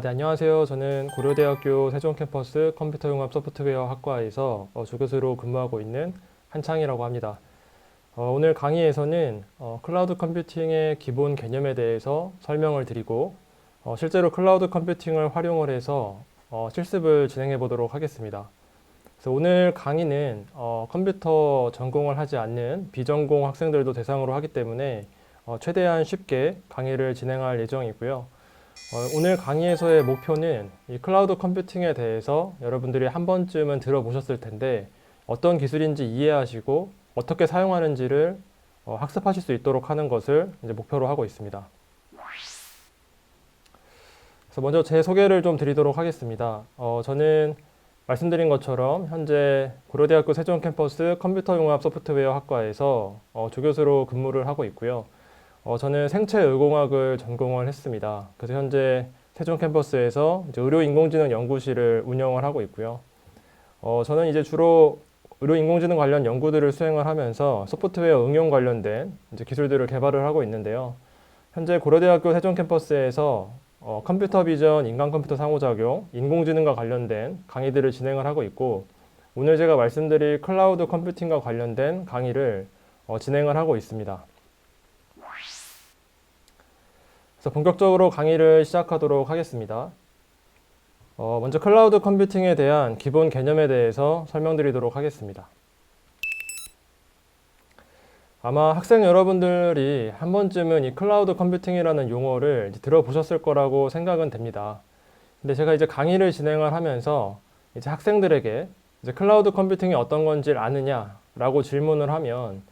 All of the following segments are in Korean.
네, 안녕하세요. 저는 고려대학교 세종캠퍼스 컴퓨터융합 소프트웨어 학과에서 조교수로 근무하고 있는 한창이라고 합니다. 오늘 강의에서는 클라우드 컴퓨팅의 기본 개념에 대해서 설명을 드리고 실제로 클라우드 컴퓨팅을 활용을 해서 실습을 진행해 보도록 하겠습니다. 그래서 오늘 강의는 컴퓨터 전공을 하지 않는 비전공 학생들도 대상으로 하기 때문에 최대한 쉽게 강의를 진행할 예정이고요. 오늘 강의에서의 목표는 이 클라우드 컴퓨팅에 대해서 여러분들이 한 번쯤은 들어보셨을 텐데 어떤 기술인지 이해하시고 어떻게 사용하는지를 학습하실 수 있도록 하는 것을 이제 목표로 하고 있습니다. 그래서 먼저 제 소개를 좀 드리도록 하겠습니다. 저는 말씀드린 것처럼 현재 고려대학교 세종캠퍼스 컴퓨터융합 소프트웨어 학과에서 조교수로 근무를 하고 있고요. 저는 생체의공학을 전공을 했습니다. 그래서 현재 세종 캠퍼스에서 이제 의료인공지능 연구실을 운영을 하고 있고요. 저는 이제 주로 의료인공지능 관련 연구들을 수행을 하면서 소프트웨어 응용 관련된 이제 기술들을 개발을 하고 있는데요. 현재 고려대학교 세종 캠퍼스에서 컴퓨터 비전, 인간 컴퓨터 상호작용, 인공지능과 관련된 강의들을 진행을 하고 있고, 오늘 제가 말씀드릴 클라우드 컴퓨팅과 관련된 강의를 진행을 하고 있습니다. 그래서 본격적으로 강의를 시작하도록 하겠습니다. 먼저 클라우드 컴퓨팅에 대한 기본 개념에 대해서 설명드리도록 하겠습니다. 아마 학생 여러분들이 한 번쯤은 이 클라우드 컴퓨팅이라는 용어를 이제 들어보셨을 거라고 생각은 됩니다. 근데 제가 이제 강의를 진행을 하면서 이제 학생들에게 이제 클라우드 컴퓨팅이 어떤 건지 아느냐라고 질문을 하면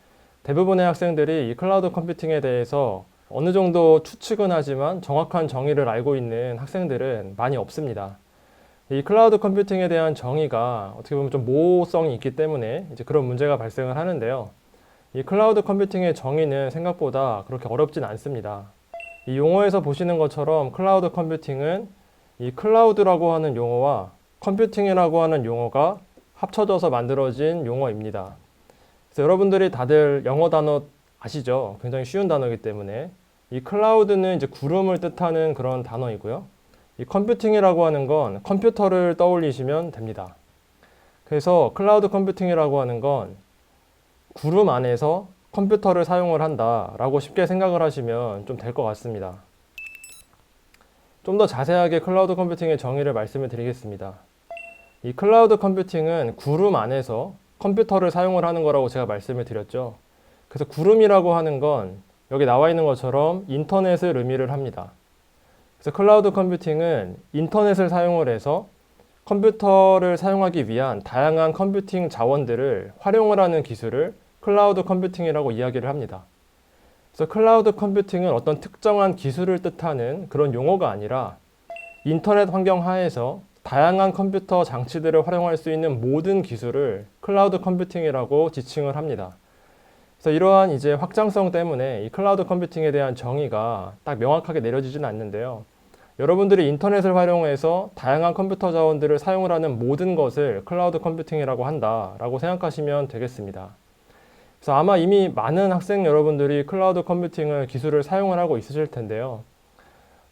대부분의 학생들이 이 클라우드 컴퓨팅에 대해서 어느 정도 추측은 하지만 정확한 정의를 알고 있는 학생들은 많이 없습니다. 이 클라우드 컴퓨팅에 대한 정의가 어떻게 보면 좀 모호성이 있기 때문에 이제 그런 문제가 발생을 하는데요. 이 클라우드 컴퓨팅의 정의는 생각보다 그렇게 어렵진 않습니다. 이 용어에서 보시는 것처럼 클라우드 컴퓨팅은 이 클라우드라고 하는 용어와 컴퓨팅이라고 하는 용어가 합쳐져서 만들어진 용어입니다. 그래서 여러분들이 다들 영어 단어 아시죠? 굉장히 쉬운 단어이기 때문에 이 클라우드는 이제 구름을 뜻하는 그런 단어이고요. 이 컴퓨팅이라고 하는 건 컴퓨터를 떠올리시면 됩니다. 그래서 클라우드 컴퓨팅이라고 하는 건 구름 안에서 컴퓨터를 사용을 한다라고 쉽게 생각을 하시면 좀 될 것 같습니다. 좀 더 자세하게 클라우드 컴퓨팅의 정의를 말씀을 드리겠습니다. 이 클라우드 컴퓨팅은 구름 안에서 컴퓨터를 사용을 하는 거라고 제가 말씀을 드렸죠. 그래서 구름이라고 하는 건 여기 나와 있는 것처럼 인터넷을 의미를 합니다. 그래서 클라우드 컴퓨팅은 인터넷을 사용을 해서 컴퓨터를 사용하기 위한 다양한 컴퓨팅 자원들을 활용을 하는 기술을 클라우드 컴퓨팅이라고 이야기를 합니다. 그래서 클라우드 컴퓨팅은 어떤 특정한 기술을 뜻하는 그런 용어가 아니라 인터넷 환경 하에서 다양한 컴퓨터 장치들을 활용할 수 있는 모든 기술을 클라우드 컴퓨팅이라고 지칭을 합니다. 그래서 이러한 이제 확장성 때문에 이 클라우드 컴퓨팅에 대한 정의가 딱 명확하게 내려지지는 않는데요. 여러분들이 인터넷을 활용해서 다양한 컴퓨터 자원들을 사용을 하는 모든 것을 클라우드 컴퓨팅이라고 한다라고 생각하시면 되겠습니다. 그래서 아마 이미 많은 학생 여러분들이 클라우드 컴퓨팅을 기술을 사용을 하고 있으실 텐데요.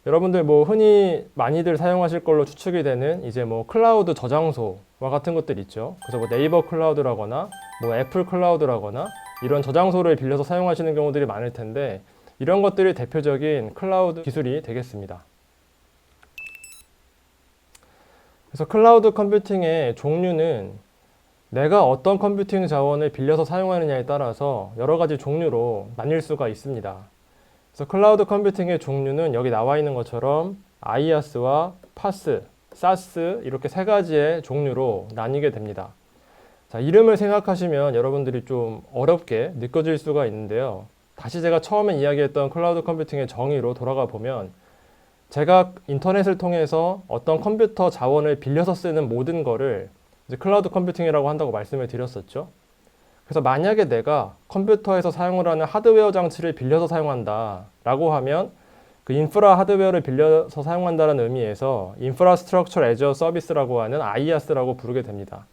여러분들 뭐 흔히 많이들 사용하실 걸로 추측이 되는 이제 뭐 클라우드 저장소와 같은 것들 있죠. 그래서 뭐 네이버 클라우드라거나 뭐 애플 클라우드라거나 이런 저장소를 빌려서 사용하시는 경우들이 많을 텐데 이런 것들이 대표적인 클라우드 기술이 되겠습니다. 그래서 클라우드 컴퓨팅의 종류는 내가 어떤 컴퓨팅 자원을 빌려서 사용하느냐에 따라서 여러 가지 종류로 나뉠 수가 있습니다. 그래서 클라우드 컴퓨팅의 종류는 여기 나와 있는 것처럼 IaaS와 PaaS, SaaS 이렇게 세 가지의 종류로 나뉘게 됩니다. 자, 이름을 생각하시면 여러분들이 좀 어렵게 느껴질 수가 있는데요. 다시 제가 처음에 이야기했던 클라우드 컴퓨팅의 정의로 돌아가 보면 제가 인터넷을 통해서 어떤 컴퓨터 자원을 빌려서 쓰는 모든 거를 이제 클라우드 컴퓨팅이라고 한다고 말씀을 드렸었죠. 그래서 만약에 내가 컴퓨터에서 사용을 하는 하드웨어 장치를 빌려서 사용한다 라고 하면 그 인프라 하드웨어를 빌려서 사용한다는 의미에서 인프라스트럭처 애저 서비스라고 하는 IaaS라고 부르게 됩니다.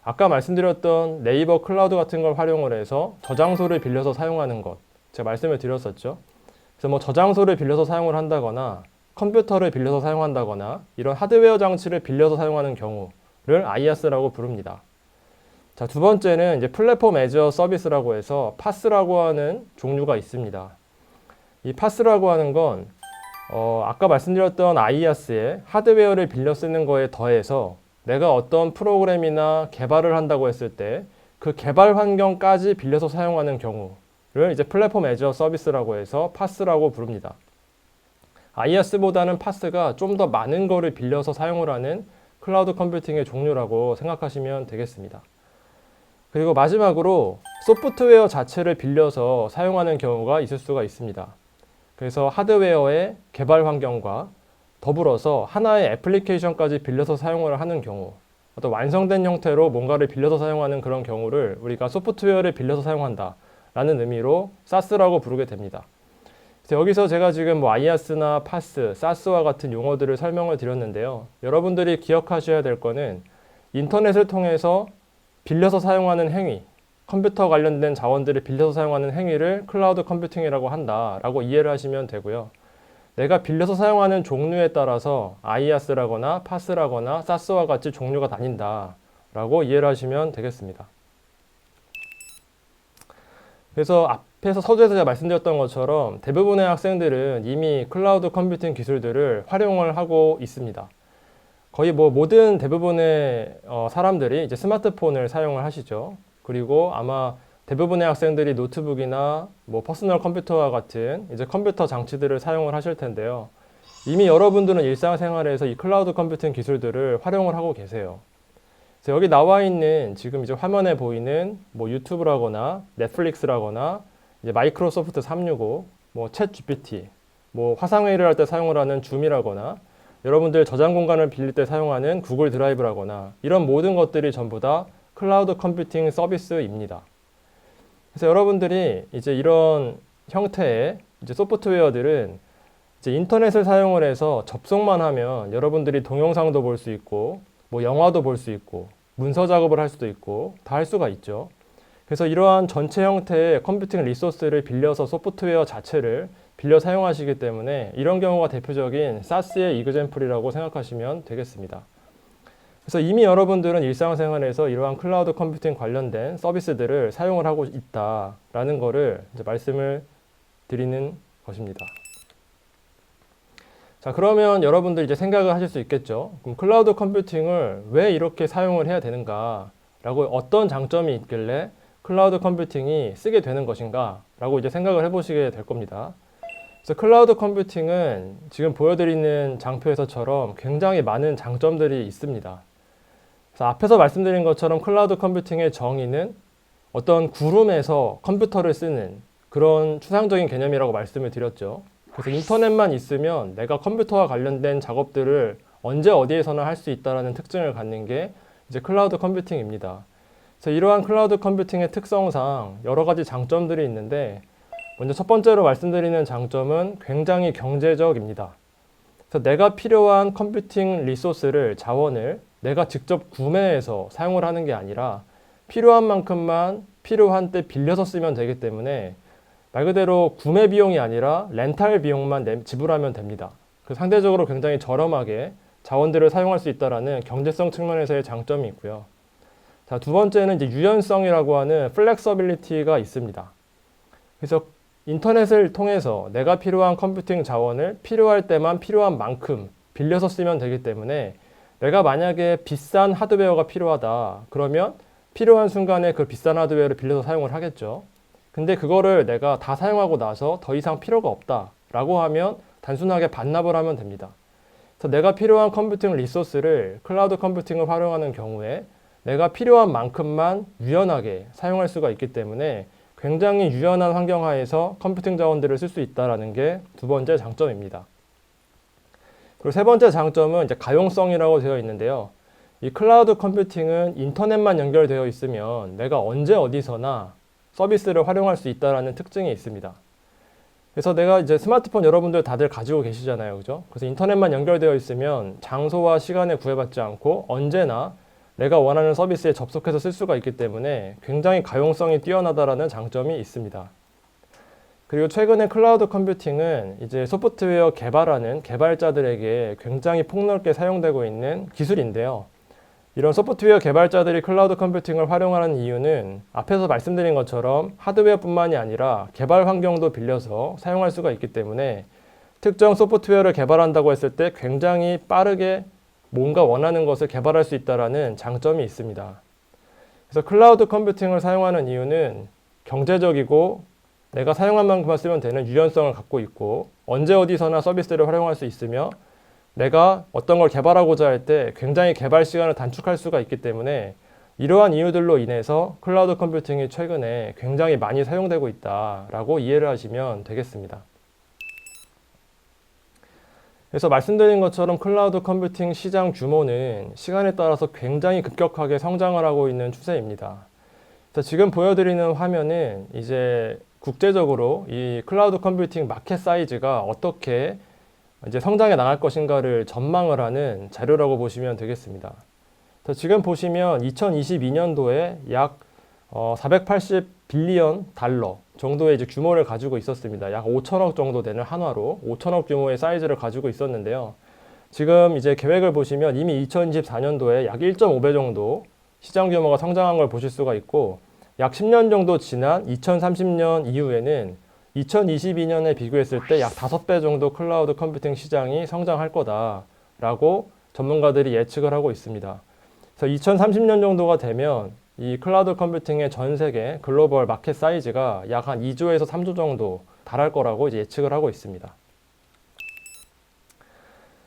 아까 말씀드렸던 네이버 클라우드 같은 걸 활용을 해서 저장소를 빌려서 사용하는 것 제가 말씀을 드렸었죠. 그래서 뭐 저장소를 빌려서 사용을 한다거나 컴퓨터를 빌려서 사용한다거나 이런 하드웨어 장치를 빌려서 사용하는 경우를 IaaS라고 부릅니다. 자, 두 번째는 이제 플랫폼 애저 서비스라고 해서 파스라고 하는 종류가 있습니다. 이 파스라고 하는 건 아까 말씀드렸던 IaaS에 하드웨어를 빌려 쓰는 거에 더해서 내가 어떤 프로그램이나 개발을 한다고 했을 때 그 개발 환경까지 빌려서 사용하는 경우를 이제 플랫폼 애저 서비스라고 해서 파스라고 부릅니다. IaaS보다는 파스가 좀 더 많은 거를 빌려서 사용을 하는 클라우드 컴퓨팅의 종류라고 생각하시면 되겠습니다. 그리고 마지막으로 소프트웨어 자체를 빌려서 사용하는 경우가 있을 수가 있습니다. 그래서 하드웨어의 개발 환경과 더불어서 하나의 애플리케이션까지 빌려서 사용을 하는 경우, 어떤 완성된 형태로 뭔가를 빌려서 사용하는 그런 경우를 우리가 소프트웨어를 빌려서 사용한다 라는 의미로 SaaS라고 부르게 됩니다. 그래서 여기서 제가 지금 IaaS나 PaaS, SaaS와 같은 용어들을 설명을 드렸는데요. 여러분들이 기억하셔야 될 거는 인터넷을 통해서 빌려서 사용하는 행위, 컴퓨터 관련된 자원들을 빌려서 사용하는 행위를 클라우드 컴퓨팅이라고 한다라고 이해를 하시면 되고요. 내가 빌려서 사용하는 종류에 따라서 IaaS라거나 PaaS라거나 SaaS와 같이 종류가 나뉜다라고 이해를 하시면 되겠습니다. 그래서 앞에서 서두에서 제가 말씀드렸던 것처럼 대부분의 학생들은 이미 클라우드 컴퓨팅 기술들을 활용을 하고 있습니다. 거의 모든 대부분의 사람들이 이제 스마트폰을 사용을 하시죠. 그리고 아마 대부분의 학생들이 노트북이나 퍼스널 컴퓨터와 같은 이제 컴퓨터 장치들을 사용을 하실 텐데요. 이미 여러분들은 일상생활에서 이 클라우드 컴퓨팅 기술들을 활용을 하고 계세요. 그래서 여기 나와 있는 지금 이제 화면에 보이는 유튜브라거나 넷플릭스라거나 이제 마이크로소프트 365, 챗 GPT, 화상회의를 할 때 사용을 하는 줌이라거나 여러분들 저장 공간을 빌릴 때 사용하는 구글 드라이브라거나 이런 모든 것들이 전부 다 클라우드 컴퓨팅 서비스입니다. 그래서 여러분들이 이제 이런 형태의 이제 소프트웨어들은 이제 인터넷을 사용을 해서 접속만 하면 여러분들이 동영상도 볼 수 있고 영화도 볼 수 있고 문서 작업을 할 수도 있고 다 할 수가 있죠. 그래서 이러한 전체 형태의 컴퓨팅 리소스를 빌려서 소프트웨어 자체를 빌려 사용하시기 때문에 이런 경우가 대표적인 SaaS의 이그젬플이라고 생각하시면 되겠습니다. 그래서 이미 여러분들은 일상생활에서 이러한 클라우드 컴퓨팅 관련된 서비스들을 사용을 하고 있다라는 거를 이제 말씀을 드리는 것입니다. 자, 그러면 여러분들 이제 생각을 하실 수 있겠죠. 그럼 클라우드 컴퓨팅을 왜 이렇게 사용을 해야 되는가? 라고 어떤 장점이 있길래 클라우드 컴퓨팅이 쓰게 되는 것인가? 라고 이제 생각을 해보시게 될 겁니다. 그래서 클라우드 컴퓨팅은 지금 보여드리는 장표에서처럼 굉장히 많은 장점들이 있습니다. 그래서 앞에서 말씀드린 것처럼 클라우드 컴퓨팅의 정의는 어떤 구름에서 컴퓨터를 쓰는 그런 추상적인 개념이라고 말씀을 드렸죠. 그래서 인터넷만 있으면 내가 컴퓨터와 관련된 작업들을 언제 어디에서나 할 수 있다는 특징을 갖는 게 이제 클라우드 컴퓨팅입니다. 그래서 이러한 클라우드 컴퓨팅의 특성상 여러 가지 장점들이 있는데 먼저 첫 번째로 말씀드리는 장점은 굉장히 경제적입니다. 그래서 내가 필요한 컴퓨팅 리소스를, 자원을 내가 직접 구매해서 사용을 하는 게 아니라 필요한 만큼만 필요한 때 빌려서 쓰면 되기 때문에 말 그대로 구매 비용이 아니라 렌탈 비용만 지불하면 됩니다. 그 상대적으로 굉장히 저렴하게 자원들을 사용할 수 있다는 경제성 측면에서의 장점이 있고요. 자, 두 번째는 이제 유연성이라고 하는 플렉서빌리티가 있습니다. 그래서 인터넷을 통해서 내가 필요한 컴퓨팅 자원을 필요할 때만 필요한 만큼 빌려서 쓰면 되기 때문에 내가 만약에 비싼 하드웨어가 필요하다 그러면 필요한 순간에 그 비싼 하드웨어를 빌려서 사용을 하겠죠. 근데 그거를 내가 다 사용하고 나서 더 이상 필요가 없다 라고 하면 단순하게 반납을 하면 됩니다. 그래서 내가 필요한 컴퓨팅 리소스를 클라우드 컴퓨팅을 활용하는 경우에 내가 필요한 만큼만 유연하게 사용할 수가 있기 때문에 굉장히 유연한 환경 하에서 컴퓨팅 자원들을 쓸 수 있다는 게 두 번째 장점입니다. 그리고 세 번째 장점은 이제 가용성이라고 되어 있는데요. 이 클라우드 컴퓨팅은 인터넷만 연결되어 있으면 내가 언제 어디서나 서비스를 활용할 수 있다는 특징이 있습니다. 그래서 내가 이제 스마트폰 여러분들 다들 가지고 계시잖아요. 그죠? 그래서 인터넷만 연결되어 있으면 장소와 시간에 구애받지 않고 언제나 내가 원하는 서비스에 접속해서 쓸 수가 있기 때문에 굉장히 가용성이 뛰어나다라는 장점이 있습니다. 그리고 최근에 클라우드 컴퓨팅은 이제 소프트웨어 개발하는 개발자들에게 굉장히 폭넓게 사용되고 있는 기술인데요. 이런 소프트웨어 개발자들이 클라우드 컴퓨팅을 활용하는 이유는 앞에서 말씀드린 것처럼 하드웨어뿐만이 아니라 개발 환경도 빌려서 사용할 수가 있기 때문에 특정 소프트웨어를 개발한다고 했을 때 굉장히 빠르게 뭔가 원하는 것을 개발할 수 있다는 장점이 있습니다. 그래서 클라우드 컴퓨팅을 사용하는 이유는 경제적이고 내가 사용한 만큼만 쓰면 되는 유연성을 갖고 있고 언제 어디서나 서비스를 활용할 수 있으며 내가 어떤 걸 개발하고자 할 때 굉장히 개발 시간을 단축할 수가 있기 때문에 이러한 이유들로 인해서 클라우드 컴퓨팅이 최근에 굉장히 많이 사용되고 있다라고 이해를 하시면 되겠습니다. 그래서 말씀드린 것처럼 클라우드 컴퓨팅 시장 규모는 시간에 따라서 굉장히 급격하게 성장을 하고 있는 추세입니다. 그래서 지금 보여드리는 화면은 이제 국제적으로 이 클라우드 컴퓨팅 마켓 사이즈가 어떻게 이제 성장해 나갈 것인가를 전망을 하는 자료라고 보시면 되겠습니다. 그래서 지금 보시면 2022년도에 약 480 빌리언 달러 정도의 이제 규모를 가지고 있었습니다. 약 5천억 정도 되는 한화로 5천억 규모의 사이즈를 가지고 있었는데요. 지금 이제 계획을 보시면 이미 2024년도에 약 1.5배 정도 시장 규모가 성장한 걸 보실 수가 있고 약 10년 정도 지난 2030년 이후에는 2022년에 비교했을 때 약 5배 정도 클라우드 컴퓨팅 시장이 성장할 거다라고 전문가들이 예측을 하고 있습니다. 그래서 2030년 정도가 되면 이 클라우드 컴퓨팅의 전 세계 글로벌 마켓 사이즈가 약 한 2조에서 3조 정도 달할 거라고 이제 예측을 하고 있습니다.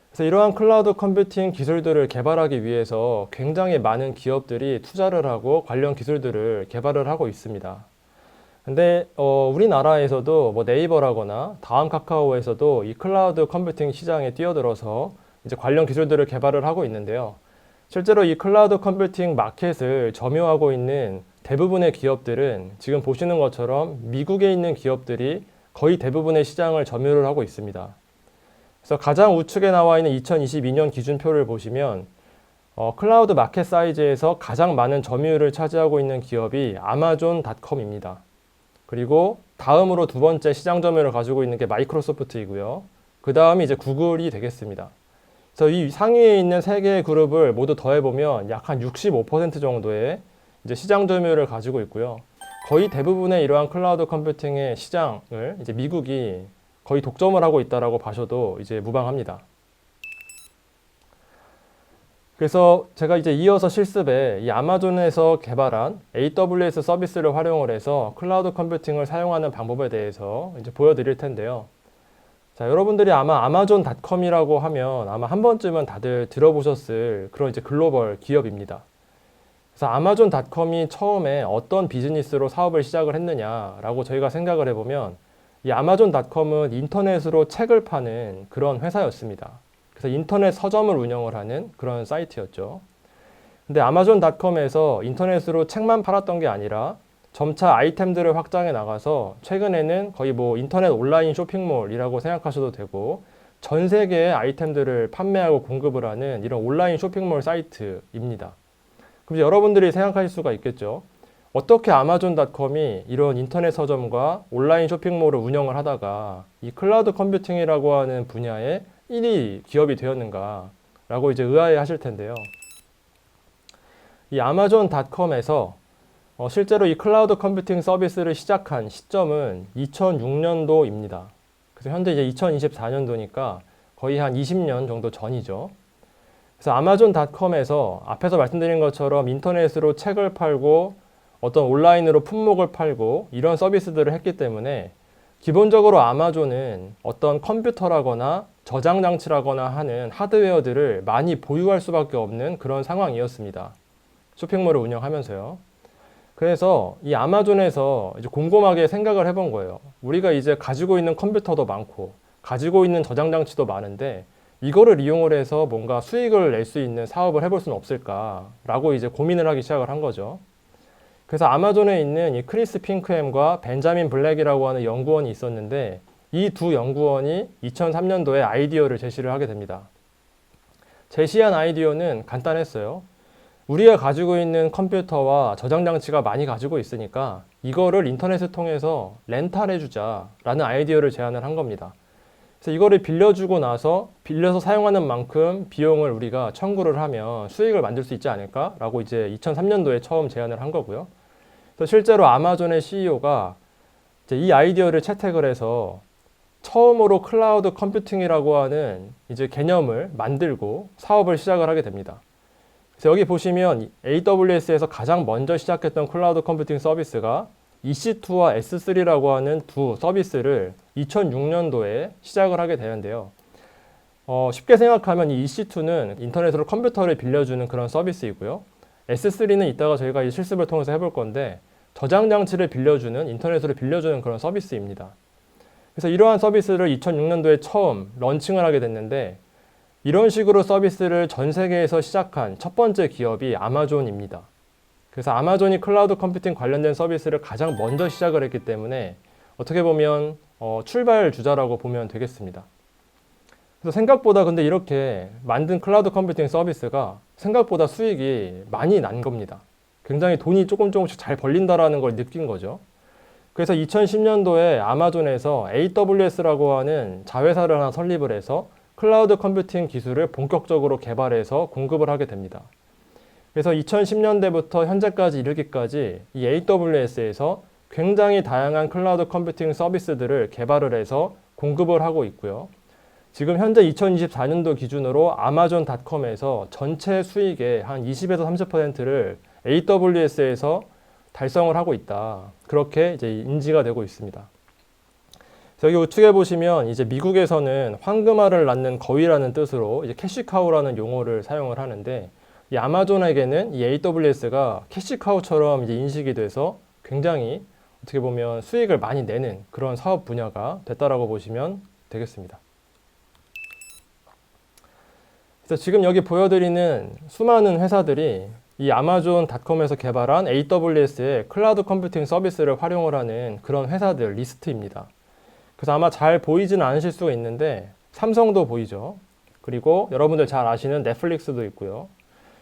그래서 이러한 클라우드 컴퓨팅 기술들을 개발하기 위해서 굉장히 많은 기업들이 투자를 하고 관련 기술들을 개발을 하고 있습니다. 근데 우리나라에서도 뭐 네이버라거나 다음 카카오에서도 이 클라우드 컴퓨팅 시장에 뛰어들어서 이제 관련 기술들을 개발을 하고 있는데요. 실제로 이 클라우드 컴퓨팅 마켓을 점유하고 있는 대부분의 기업들은 지금 보시는 것처럼 미국에 있는 기업들이 거의 대부분의 시장을 점유를 하고 있습니다. 그래서 가장 우측에 나와 있는 2022년 기준표를 보시면 클라우드 마켓 사이즈에서 가장 많은 점유율을 차지하고 있는 기업이 아마존닷컴입니다. 그리고 다음으로 두 번째 시장 점유율을 가지고 있는 게 마이크로소프트이고요. 그 다음이 이제 구글이 되겠습니다. 그래서 이 상위에 있는 세 개의 그룹을 모두 더해보면 약 한 65% 정도의 이제 시장 점유율을 가지고 있고요. 거의 대부분의 이러한 클라우드 컴퓨팅의 시장을 이제 미국이 거의 독점을 하고 있다라고 봐셔도 이제 무방합니다. 그래서 제가 이제 이어서 실습에 이 아마존에서 개발한 AWS 서비스를 활용을 해서 클라우드 컴퓨팅을 사용하는 방법에 대해서 이제 보여드릴 텐데요. 자, 여러분들이 아마 아마존닷컴이라고 하면 아마 한 번쯤은 다들 들어보셨을 그런 이제 글로벌 기업입니다. 그래서 아마존닷컴이 처음에 어떤 비즈니스로 사업을 시작을 했느냐라고 저희가 생각을 해보면 이 아마존닷컴은 인터넷으로 책을 파는 그런 회사였습니다. 그래서 인터넷 서점을 운영을 하는 그런 사이트였죠. 근데 아마존닷컴에서 인터넷으로 책만 팔았던 게 아니라 점차 아이템들을 확장해 나가서 최근에는 거의 뭐 인터넷 온라인 쇼핑몰이라고 생각하셔도 되고 전 세계의 아이템들을 판매하고 공급을 하는 이런 온라인 쇼핑몰 사이트입니다. 그럼 여러분들이 생각하실 수가 있겠죠. 어떻게 아마존닷컴이 이런 인터넷 서점과 온라인 쇼핑몰을 운영을 하다가 이 클라우드 컴퓨팅이라고 하는 분야에 1위 기업이 되었는가 라고 이제 의아해 하실 텐데요. 이 아마존닷컴에서 실제로 이 클라우드 컴퓨팅 서비스를 시작한 시점은 2006년도입니다. 그래서 현재 이제 2024년도니까 거의 한 20년 정도 전이죠. 그래서 아마존닷컴에서 앞에서 말씀드린 것처럼 인터넷으로 책을 팔고 어떤 온라인으로 품목을 팔고 이런 서비스들을 했기 때문에 기본적으로 아마존은 어떤 컴퓨터라거나 저장 장치라거나 하는 하드웨어들을 많이 보유할 수밖에 없는 그런 상황이었습니다. 쇼핑몰을 운영하면서요. 그래서 이 아마존에서 이제 곰곰하게 생각을 해본 거예요. 우리가 이제 가지고 있는 컴퓨터도 많고 가지고 있는 저장 장치도 많은데 이거를 이용을 해서 뭔가 수익을 낼 수 있는 사업을 해볼 수는 없을까라고 이제 고민을 하기 시작을 한 거죠. 그래서 아마존에 있는 이 크리스 핑크햄과 벤자민 블랙이라고 하는 연구원이 있었는데 이 두 연구원이 2003년도에 아이디어를 제시를 하게 됩니다. 제시한 아이디어는 간단했어요. 우리가 가지고 있는 컴퓨터와 저장 장치가 많이 가지고 있으니까 이거를 인터넷을 통해서 렌탈해주자라는 아이디어를 제안을 한 겁니다. 그래서 이거를 빌려주고 나서 빌려서 사용하는 만큼 비용을 우리가 청구를 하면 수익을 만들 수 있지 않을까라고 이제 2003년도에 처음 제안을 한 거고요. 그래서 실제로 아마존의 CEO가 이제 이 아이디어를 채택을 해서 처음으로 클라우드 컴퓨팅이라고 하는 이제 개념을 만들고 사업을 시작을 하게 됩니다. 그래서 여기 보시면 AWS에서 가장 먼저 시작했던 클라우드 컴퓨팅 서비스가 EC2와 S3라고 하는 두 서비스를 2006년도에 시작을 하게 되는데요. 쉽게 생각하면 이 EC2는 인터넷으로 컴퓨터를 빌려주는 그런 서비스이고요. S3는 이따가 저희가 이 실습을 통해서 해볼 건데 저장 장치를 빌려주는, 인터넷으로 빌려주는 그런 서비스입니다. 그래서 이러한 서비스를 2006년도에 처음 런칭을 하게 됐는데 이런 식으로 서비스를 전 세계에서 시작한 첫 번째 기업이 아마존입니다. 그래서 아마존이 클라우드 컴퓨팅 관련된 서비스를 가장 먼저 시작을 했기 때문에 어떻게 보면 출발 주자라고 보면 되겠습니다. 그래서 생각보다 근데 이렇게 만든 클라우드 컴퓨팅 서비스가 생각보다 수익이 많이 난 겁니다. 굉장히 돈이 조금씩 잘 벌린다라는 걸 느낀 거죠. 그래서 2010년도에 아마존에서 AWS라고 하는 자회사를 하나 설립을 해서 클라우드 컴퓨팅 기술을 본격적으로 개발해서 공급을 하게 됩니다. 그래서 2010년대부터 현재까지 이르기까지 이 AWS에서 굉장히 다양한 클라우드 컴퓨팅 서비스들을 개발을 해서 공급을 하고 있고요. 지금 현재 2024년도 기준으로 아마존닷컴에서 전체 수익의 한 20에서 30%를 AWS에서 달성을 하고 있다. 그렇게 이제 인지가 되고 있습니다. 여기 우측에 보시면 이제 미국에서는 황금알을 낳는 거위라는 뜻으로 이제 캐시카우라는 용어를 사용을 하는데 이 아마존에게는 이 AWS가 캐시카우처럼 이제 인식이 돼서 굉장히 어떻게 보면 수익을 많이 내는 그런 사업 분야가 됐다라고 보시면 되겠습니다. 그래서 지금 여기 보여드리는 수많은 회사들이 이 아마존닷컴에서 개발한 AWS의 클라우드 컴퓨팅 서비스를 활용을 하는 그런 회사들 리스트입니다. 그래서 아마 잘 보이지는 않으실 수가 있는데 삼성도 보이죠. 그리고 여러분들 잘 아시는 넷플릭스도 있고요.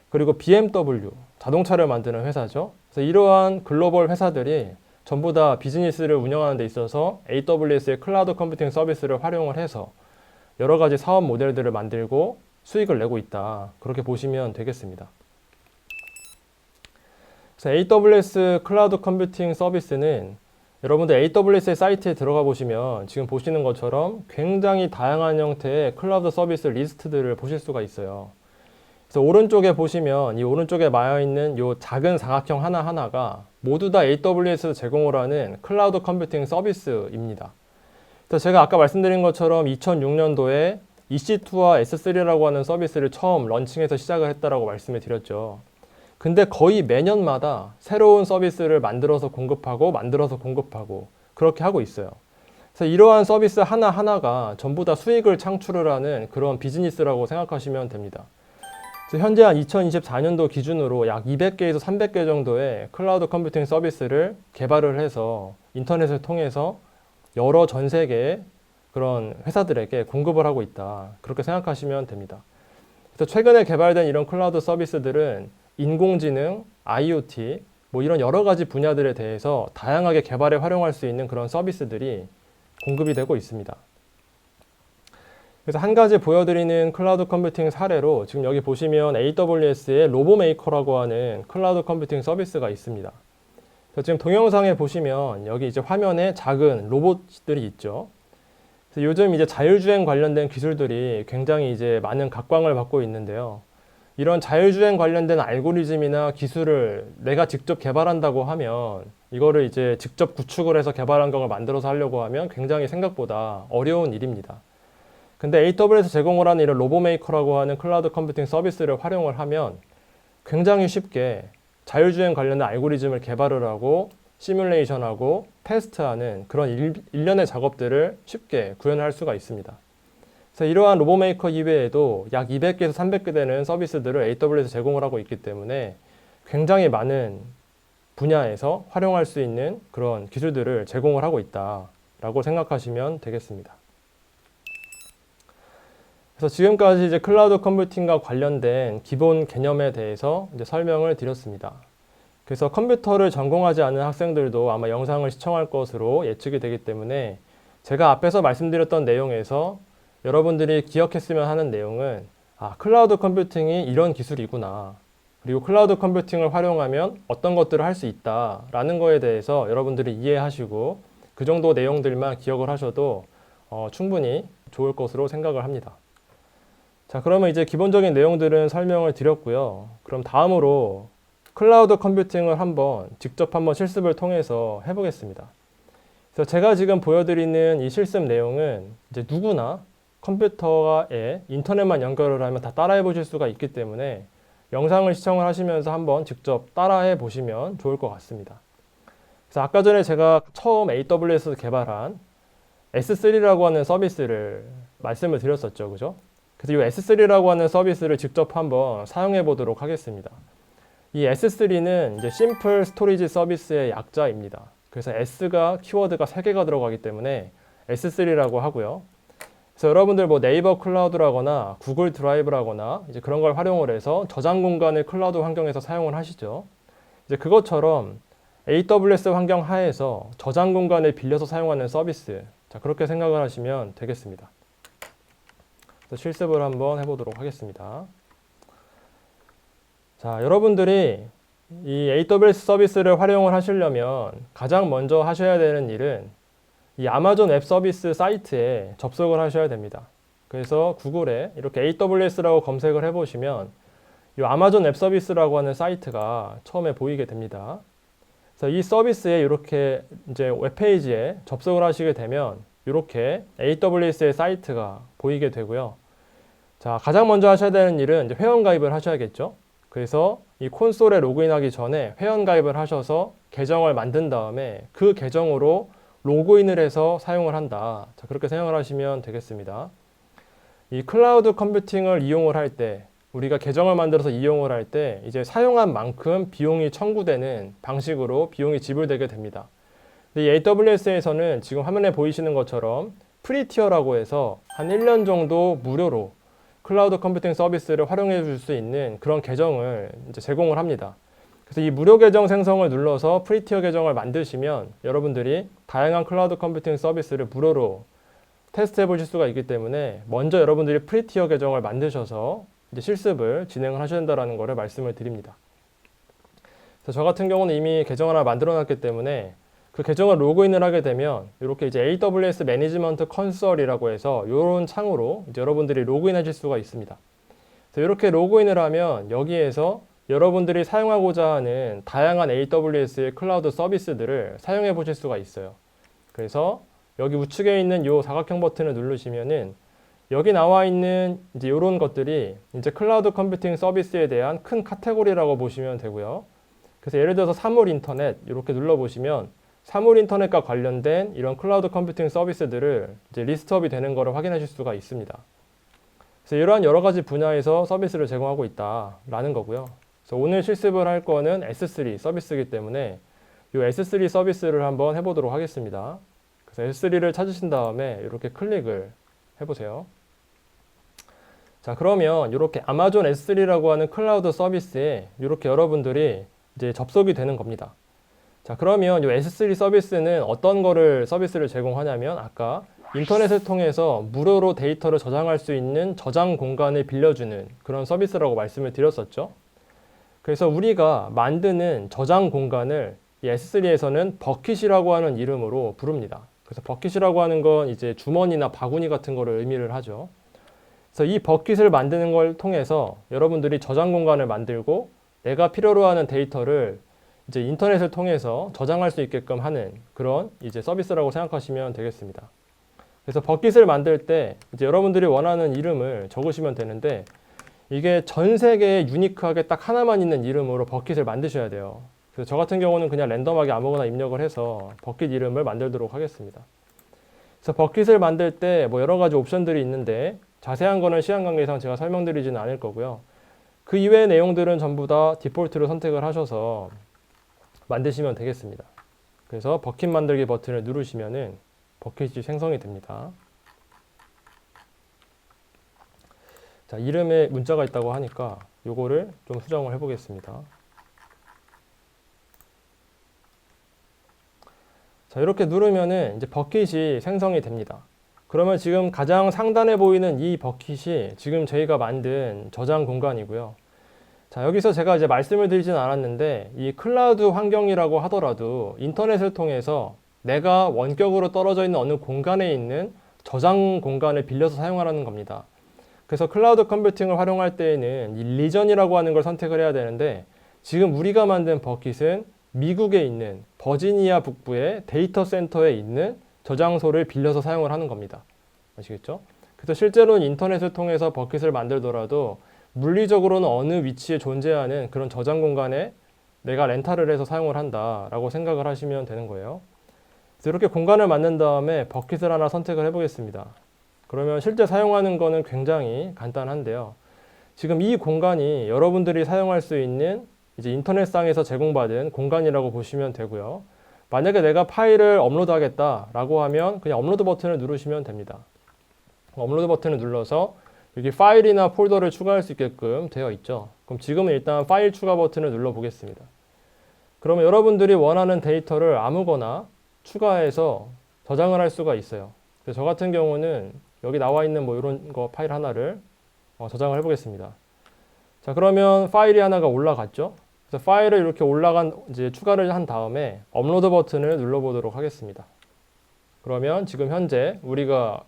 그리고 BMW, 자동차를 만드는 회사죠. 그래서 이러한 글로벌 회사들이 전부 다 비즈니스를 운영하는 데 있어서 AWS의 클라우드 컴퓨팅 서비스를 활용을 해서 여러 가지 사업 모델들을 만들고 수익을 내고 있다. 그렇게 보시면 되겠습니다. 그래서 AWS 클라우드 컴퓨팅 서비스는 여러분들 AWS의 사이트에 들어가 보시면 지금 보시는 것처럼 굉장히 다양한 형태의 클라우드 서비스 리스트들을 보실 수가 있어요. 그래서 오른쪽에 보시면 이 오른쪽에 마여 있는 이 작은 사각형 하나하나가 모두 다 AWS에서 제공을 하는 클라우드 컴퓨팅 서비스입니다. 그래서 제가 아까 말씀드린 것처럼 2006년도에 EC2와 S3라고 하는 서비스를 처음 런칭해서 시작을 했다라고 말씀을 드렸죠. 근데 거의 매년마다 새로운 서비스를 만들어서 공급하고 그렇게 하고 있어요. 그래서 이러한 서비스 하나하나가 전부 다 수익을 창출을 하는 그런 비즈니스라고 생각하시면 됩니다. 그래서 현재 한 2024년도 기준으로 약 200개에서 300개 정도의 클라우드 컴퓨팅 서비스를 개발을 해서 인터넷을 통해서 여러 전 세계의 그런 회사들에게 공급을 하고 있다. 그렇게 생각하시면 됩니다. 그래서 최근에 개발된 이런 클라우드 서비스들은 인공지능, IoT, 뭐 이런 여러 가지 분야들에 대해서 다양하게 개발에 활용할 수 있는 그런 서비스들이 공급이 되고 있습니다. 그래서 한 가지 보여드리는 클라우드 컴퓨팅 사례로 지금 여기 보시면 AWS의 로보메이커라고 하는 클라우드 컴퓨팅 서비스가 있습니다. 그래서 지금 동영상에 보시면 여기 이제 화면에 작은 로봇들이 있죠. 그래서 요즘 이제 자율주행 관련된 기술들이 굉장히 이제 많은 각광을 받고 있는데요. 이런 자율주행 관련된 알고리즘이나 기술을 내가 직접 개발한다고 하면 이거를 이제 직접 구축을 해서 개발한 걸 만들어서 하려고 하면 굉장히 생각보다 어려운 일입니다. 근데 AWS 제공을 하는 이런 로보메이커라고 하는 클라우드 컴퓨팅 서비스를 활용을 하면 굉장히 쉽게 자율주행 관련된 알고리즘을 개발을 하고 시뮬레이션하고 테스트하는 그런 일련의 작업들을 쉽게 구현할 수가 있습니다. 그래서 이러한 로보메이커 이외에도 약 200개에서 300개 되는 서비스들을 AWS 제공을 하고 있기 때문에 굉장히 많은 분야에서 활용할 수 있는 그런 기술들을 제공을 하고 있다라고 생각하시면 되겠습니다. 그래서 지금까지 이제 클라우드 컴퓨팅과 관련된 기본 개념에 대해서 이제 설명을 드렸습니다. 그래서 컴퓨터를 전공하지 않은 학생들도 아마 영상을 시청할 것으로 예측이 되기 때문에 제가 앞에서 말씀드렸던 내용에서 여러분들이 기억했으면 하는 내용은 클라우드 컴퓨팅이 이런 기술이구나. 그리고 클라우드 컴퓨팅을 활용하면 어떤 것들을 할 수 있다라는 거에 대해서 여러분들이 이해하시고 그 정도 내용들만 기억을 하셔도 충분히 좋을 것으로 생각을 합니다. 자, 그러면 이제 기본적인 내용들은 설명을 드렸고요. 그럼 다음으로 클라우드 컴퓨팅을 직접 한번 실습을 통해서 해보겠습니다. 그래서 제가 지금 보여드리는 이 실습 내용은 이제 누구나 컴퓨터에 인터넷만 연결을 하면 다 따라해 보실 수가 있기 때문에 영상을 시청을 하시면서 한번 직접 따라해 보시면 좋을 것 같습니다. 그래서 아까 전에 제가 처음 AWS에서 개발한 S3라고 하는 서비스를 말씀을 드렸었죠. 그죠? 그래서 이 S3라고 하는 서비스를 직접 한번 사용해 보도록 하겠습니다. 이 S3는 이제 심플 스토리지 서비스의 약자입니다. 그래서 S가 키워드가 3개가 들어가기 때문에 S3라고 하고요. 그래서 여러분들 뭐 네이버 클라우드라거나 구글 드라이브라거나 이제 그런 걸 활용을 해서 저장 공간을 클라우드 환경에서 사용을 하시죠. 이제 그것처럼 AWS 환경 하에서 저장 공간을 빌려서 사용하는 서비스. 자, 그렇게 생각을 하시면 되겠습니다. 그래서 실습을 한번 해보도록 하겠습니다. 자, 여러분들이 이 AWS 서비스를 활용을 하시려면 가장 먼저 하셔야 되는 일은 이 아마존 웹 서비스 사이트에 접속을 하셔야 됩니다. 그래서 구글에 이렇게 AWS라고 검색을 해보시면 이 아마존 웹 서비스라고 하는 사이트가 처음에 보이게 됩니다. 그래서 이 서비스에 이렇게 이제 웹페이지에 접속을 하시게 되면 이렇게 AWS의 사이트가 보이게 되고요. 자, 가장 먼저 하셔야 되는 일은 이제 회원 가입을 하셔야겠죠. 그래서 이 콘솔에 로그인하기 전에 회원 가입을 하셔서 계정을 만든 다음에 그 계정으로 로그인을 해서 사용을 한다. 자, 그렇게 생각을 하시면 되겠습니다. 이 클라우드 컴퓨팅을 이용을 할 때, 우리가 계정을 만들어서 이용을 할 때 이제 사용한 만큼 비용이 청구되는 방식으로 비용이 지불되게 됩니다. 근데 이 AWS에서는 지금 화면에 보이시는 것처럼 프리티어라고 해서 한 1년 정도 무료로 클라우드 컴퓨팅 서비스를 활용해 줄 수 있는 그런 계정을 이제 제공을 합니다. 그래서 이 무료 계정 생성을 눌러서 프리티어 계정을 만드시면 여러분들이 다양한 클라우드 컴퓨팅 서비스를 무료로 테스트해 보실 수가 있기 때문에 먼저 여러분들이 프리티어 계정을 만드셔서 이제 실습을 진행을 하셔야 된다는 것을 말씀을 드립니다. 그래서 저 같은 경우는 이미 계정 하나 만들어 놨기 때문에 그 계정을 로그인을 하게 되면 이렇게 이제 AWS 매니지먼트 컨솔이라고 해서 이런 창으로 이제 여러분들이 로그인 하실 수가 있습니다. 그래서 이렇게 로그인을 하면 여기에서 여러분들이 사용하고자 하는 다양한 AWS의 클라우드 서비스들을 사용해 보실 수가 있어요. 그래서 여기 우측에 있는 이 사각형 버튼을 누르시면은 여기 나와 있는 이제 이런 것들이 이제 클라우드 컴퓨팅 서비스에 대한 큰 카테고리라고 보시면 되고요. 그래서 예를 들어서 사물 인터넷 이렇게 눌러보시면 사물 인터넷과 관련된 이런 클라우드 컴퓨팅 서비스들을 이제 리스트업이 되는 것을 확인하실 수가 있습니다. 그래서 이러한 여러 가지 분야에서 서비스를 제공하고 있다라는 거고요. 그래서 오늘 실습을 할 거는 S3 서비스이기 때문에 이 S3 서비스를 한번 해보도록 하겠습니다. 그래서 S3를 찾으신 다음에 이렇게 클릭을 해보세요. 자, 그러면 이렇게 아마존 S3라고 하는 클라우드 서비스에 이렇게 여러분들이 이제 접속이 되는 겁니다. 자, 그러면 이 S3 서비스는 어떤 거를 서비스를 제공하냐면 아까 인터넷을 통해서 무료로 데이터를 저장할 수 있는 저장 공간을 빌려주는 그런 서비스라고 말씀을 드렸었죠. 그래서 우리가 만드는 저장 공간을 이 S3에서는 버킷이라고 하는 이름으로 부릅니다. 그래서 버킷이라고 하는 건 이제 주머니나 바구니 같은 거를 의미를 하죠. 그래서 이 버킷을 만드는 걸 통해서 여러분들이 저장 공간을 만들고 내가 필요로 하는 데이터를 이제 인터넷을 통해서 저장할 수 있게끔 하는 그런 이제 서비스라고 생각하시면 되겠습니다. 그래서 버킷을 만들 때 이제 여러분들이 원하는 이름을 적으시면 되는데 이게 전 세계에 유니크하게 딱 하나만 있는 이름으로 버킷을 만드셔야 돼요. 그래서 저 같은 경우는 그냥 랜덤하게 아무거나 입력을 해서 버킷 이름을 만들도록 하겠습니다. 그래서 버킷을 만들 때 뭐 여러 가지 옵션들이 있는데 자세한 거는 시간 관계상 제가 설명드리지는 않을 거고요. 그 이외의 내용들은 전부 다 디폴트로 선택을 하셔서 만드시면 되겠습니다. 그래서 버킷 만들기 버튼을 누르시면은 버킷이 생성이 됩니다. 자, 이름에 문자가 있다고 하니까 요거를 좀 수정을 해보겠습니다. 자, 이렇게 누르면은 이제 버킷이 생성이 됩니다. 그러면 지금 가장 상단에 보이는 이 버킷이 지금 저희가 만든 저장 공간이고요. 자, 여기서 제가 이제 말씀을 드리진 않았는데 이 클라우드 환경이라고 하더라도 인터넷을 통해서 내가 원격으로 떨어져 있는 어느 공간에 있는 저장 공간을 빌려서 사용하라는 겁니다. 그래서 클라우드 컴퓨팅을 활용할 때에는 이 리전이라고 하는 걸 선택을 해야 되는데 지금 우리가 만든 버킷은 미국에 있는 버지니아 북부의 데이터 센터에 있는 저장소를 빌려서 사용을 하는 겁니다. 아시겠죠? 그래서 실제로는 인터넷을 통해서 버킷을 만들더라도 물리적으로는 어느 위치에 존재하는 그런 저장 공간에 내가 렌탈을 해서 사용을 한다라고 생각을 하시면 되는 거예요. 그래서 이렇게 공간을 만든 다음에 버킷을 하나 선택을 해보겠습니다. 그러면 실제 사용하는 거는 굉장히 간단한데요. 지금 이 공간이 여러분들이 사용할 수 있는 이제 인터넷상에서 제공받은 공간이라고 보시면 되고요. 만약에 내가 파일을 업로드하겠다라고 하면 그냥 업로드 버튼을 누르시면 됩니다. 업로드 버튼을 눌러서 여기 파일이나 폴더를 추가할 수 있게끔 되어 있죠. 그럼 지금은 일단 파일 추가 버튼을 눌러 보겠습니다. 그러면 여러분들이 원하는 데이터를 아무거나 추가해서 저장을 할 수가 있어요. 그래서 저 같은 경우는 여기 나와 있는 뭐 이런 거 파일 하나를 저장을 해보겠습니다. 자, 그러면 파일이 하나가 올라갔죠. 그래서 파일을 이렇게 이제 추가를 한 다음에 업로드 버튼을 눌러보도록 하겠습니다. 그러면 지금 현재 우리가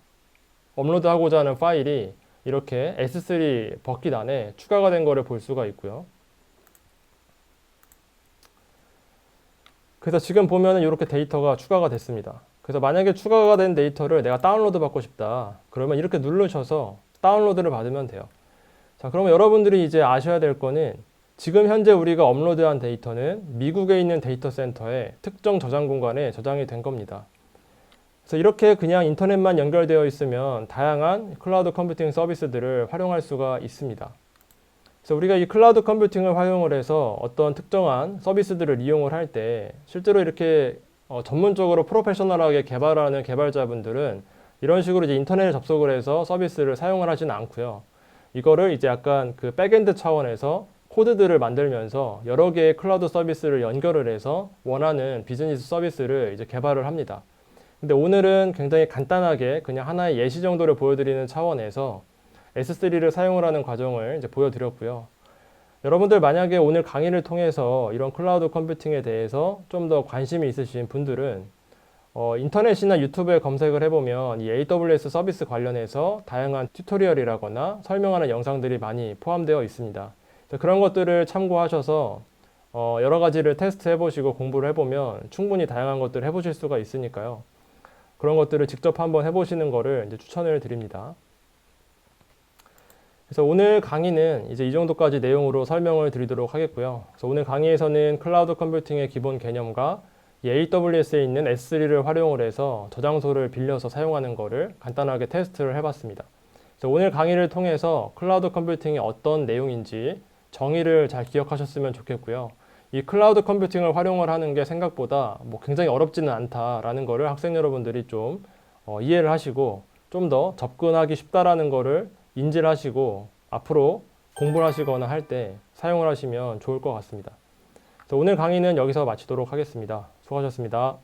업로드하고자 하는 파일이 이렇게 S3 버킷 안에 추가가 된 거를 볼 수가 있고요. 그래서 지금 보면은 이렇게 데이터가 추가가 됐습니다. 그래서 만약에 추가가 된 데이터를 내가 다운로드 받고 싶다. 그러면 이렇게 누르셔서 다운로드를 받으면 돼요. 자, 그러면 여러분들이 이제 아셔야 될 거는 지금 현재 우리가 업로드한 데이터는 미국에 있는 데이터 센터의 특정 저장 공간에 저장이 된 겁니다. 그래서 이렇게 그냥 인터넷만 연결되어 있으면 다양한 클라우드 컴퓨팅 서비스들을 활용할 수가 있습니다. 그래서 우리가 이 클라우드 컴퓨팅을 활용을 해서 어떤 특정한 서비스들을 이용을 할 때 실제로 이렇게 전문적으로 프로페셔널하게 개발하는 개발자분들은 이런 식으로 이제 인터넷에 접속을 해서 서비스를 사용을 하지는 않고요. 이거를 이제 약간 그 백엔드 차원에서 코드들을 만들면서 여러 개의 클라우드 서비스를 연결을 해서 원하는 비즈니스 서비스를 이제 개발을 합니다. 근데 오늘은 굉장히 간단하게 그냥 하나의 예시 정도를 보여드리는 차원에서 S3를 사용을 하는 과정을 이제 보여드렸고요. 여러분들 만약에 오늘 강의를 통해서 이런 클라우드 컴퓨팅에 대해서 좀 더 관심이 있으신 분들은 인터넷이나 유튜브에 검색을 해보면 이 AWS 서비스 관련해서 다양한 튜토리얼이라거나 설명하는 영상들이 많이 포함되어 있습니다. 그래서 그런 것들을 참고하셔서 여러 가지를 테스트 해보시고 공부를 해보면 충분히 다양한 것들을 해보실 수가 있으니까요. 그런 것들을 직접 한번 해보시는 거를 이제 추천을 드립니다. 그래서 오늘 강의는 이제 이 정도까지 내용으로 설명을 드리도록 하겠고요. 그래서 오늘 강의에서는 클라우드 컴퓨팅의 기본 개념과 이 AWS에 있는 S3를 활용을 해서 저장소를 빌려서 사용하는 거를 간단하게 테스트를 해봤습니다. 그래서 오늘 강의를 통해서 클라우드 컴퓨팅이 어떤 내용인지 정의를 잘 기억하셨으면 좋겠고요. 이 클라우드 컴퓨팅을 활용을 하는 게 생각보다 뭐 굉장히 어렵지는 않다라는 거를 학생 여러분들이 좀 이해를 하시고 좀 더 접근하기 쉽다라는 거를 인지를 하시고 앞으로 공부를 하시거나 할 때 사용을 하시면 좋을 것 같습니다. 그래서 오늘 강의는 여기서 마치도록 하겠습니다. 수고하셨습니다.